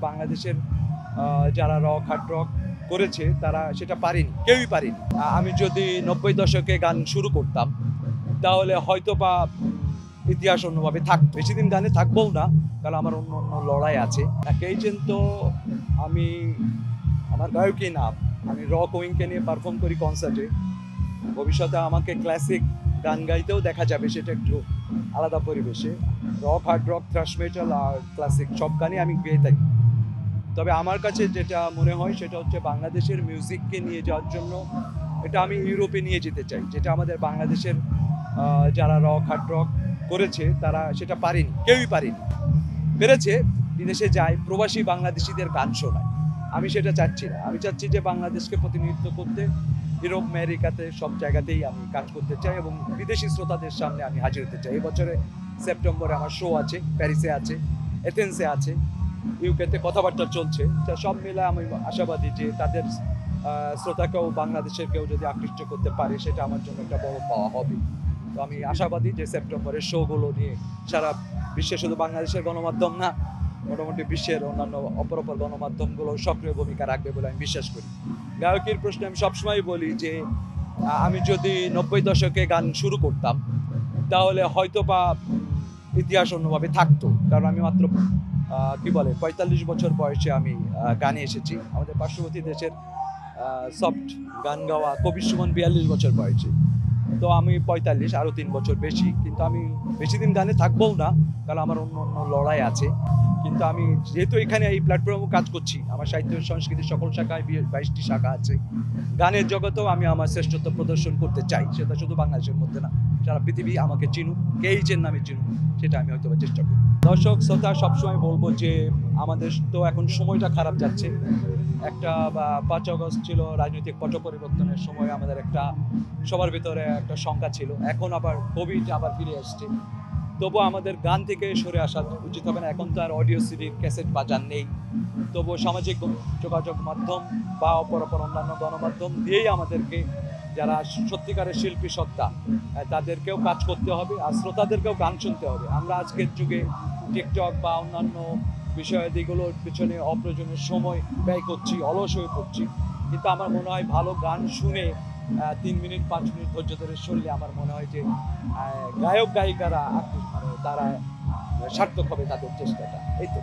বাংলাদেশের যারা rock hard rock করেছে তারা সেটা পারেনি, কেউই পারেনি। আমি যদি 90 দশকে গান শুরু করতাম তাহলে হয়তো বা ইতিহাস অন্যভাবে থাকতো। বেশি দিন গানে থাকবোও না, কারণ আমার অন্য অন্য লড়াই আছে। কেইজেন তো আমি আমার গায়কই না, আমি রক উইংকে নিয়ে পারফর্ম করি কনসার্টে। ভবিষ্যতে আমাকে ক্লাসিক গান গাইতেও দেখা যাবে, সেটা একটু আলাদা পরিবেশে। Rock hard rock thrash metal আর ক্লাসিক সব গানই আমি গেয়ে থাকি। তবে আমার কাছে যেটা মনে হয় সেটা হচ্ছে বাংলাদেশের মিউজিককে নিয়ে যাওয়ার জন্য এটা আমি ইউরোপে নিয়ে যেতে চাই, যেটা আমাদের বাংলাদেশের যারা রক হার্ড রক করেছে তারা সেটা পারেনি, কেউই পারেনি। পেরেছে, বিদেশে যায় প্রবাসী বাংলাদেশিদের গান শোনায়। আমি সেটা চাচ্ছি না। আমি চাচ্ছি যে বাংলাদেশকে প্রতিনিধিত্ব করতে ইউরোপ আমেরিকাতে সব জায়গাতেই আমি কাজ করতে চাই এবং বিদেশি শ্রোতাদের সামনে আমি হাজির হতে চাই। এবছরে সেপ্টেম্বরে আমার শো আছে, প্যারিসে আছে, এথেন্সে আছে, ইউকেতে কথাবার্তা চলছে। সব মিলে আমি আশাবাদী যে তাদের শ্রোতাকেও বাংলাদেশের কেউ যদি আকৃষ্ট করতে পারে সেটা আমার জন্য একটা বড় পাওয়া হবে। তো আমি আশাবাদী যে সেপ্টেম্বরের শোগুলো নিয়ে সারা বিশ্বে, শুধু বাংলাদেশের গণমাধ্যম না, মোটামুটি বিশ্বের অন্যান্য অপর গণমাধ্যমগুলো সক্রিয় ভূমিকা রাখবে বলে আমি বিশ্বাস করি। গায়কের প্রশ্নে আমি সবসময় বলি যে আমি যদি 90 দশকে গান শুরু করতাম তাহলে হয়তো বা ইতিহাস অন্যভাবে থাকতো, কারণ আমি মাত্র 45 বছর বয়সে আমি গানে এসেছি। আমাদের পার্শ্ববর্তী দেশের সফট গান গাওয়া কবির সুমন 42 বছর বয়সে। তো আমি 45, আরও 3 বছর বেশি। কিন্তু আমি বেশি দিন গানে থাকবোও না, কারণ আমার অন্য অন্য লড়াই আছে। কিন্তু আমি যেহেতু এখানে এই প্ল্যাটফর্মে কাজ করছি, আমার সাহিত্য সংস্কৃতির সকল শাখায় 22টি শাখা আছে, গানের জগতেও আমি আমার শ্রেষ্ঠত্ব প্রদর্শন করতে চাই। সেটা শুধু বাংলাদেশের মধ্যে না, সারা পৃথিবী আমাকে চিনুক, কেইজের নামে চিনুক, সেটা আমি হয়তো চেষ্টা করি। দর্শক শ্রোতা সবসময় বলবো যে আমাদের তো এখন সময়টা খারাপ যাচ্ছে। একটা 5 আগস্ট ছিল রাজনৈতিক পট পরিবর্তনের সময়, আমাদের একটা সবার ভিতরে একটা শঙ্কা ছিল। এখন আবার কোভিড আবার ফিরে আসছে, তবুও আমাদের গান থেকে সরে আসা উচিত হবে না। এখন তো আর অডিও সিডির ক্যাসেট বাজার নেই, তবুও সামাজিক যোগাযোগ মাধ্যম বা অপর অন্যান্য গণমাধ্যম দিয়েই আমাদেরকে, যারা সত্যিকারের শিল্পী সত্তা, তাদেরকেও কাজ করতে হবে আর শ্রোতাদেরকেও গান শুনতে হবে। আমরা আজকের যুগে টিকটক বা অন্যান্য বিষয়াদিগুলোর পিছনে অপ্রয়োজনীয় সময় ব্যয় করছি, অলস হয়ে পড়ছি। কিন্তু আমার মনে হয় ভালো গান শুনে 3 মিনিট 5 মিনিট ধৈর্য ধরে শুনলে আমার মনে হয় যে গায়ক গায়িকারা তারা সার্থক হবে তাদের চেষ্টাটা। এই তো।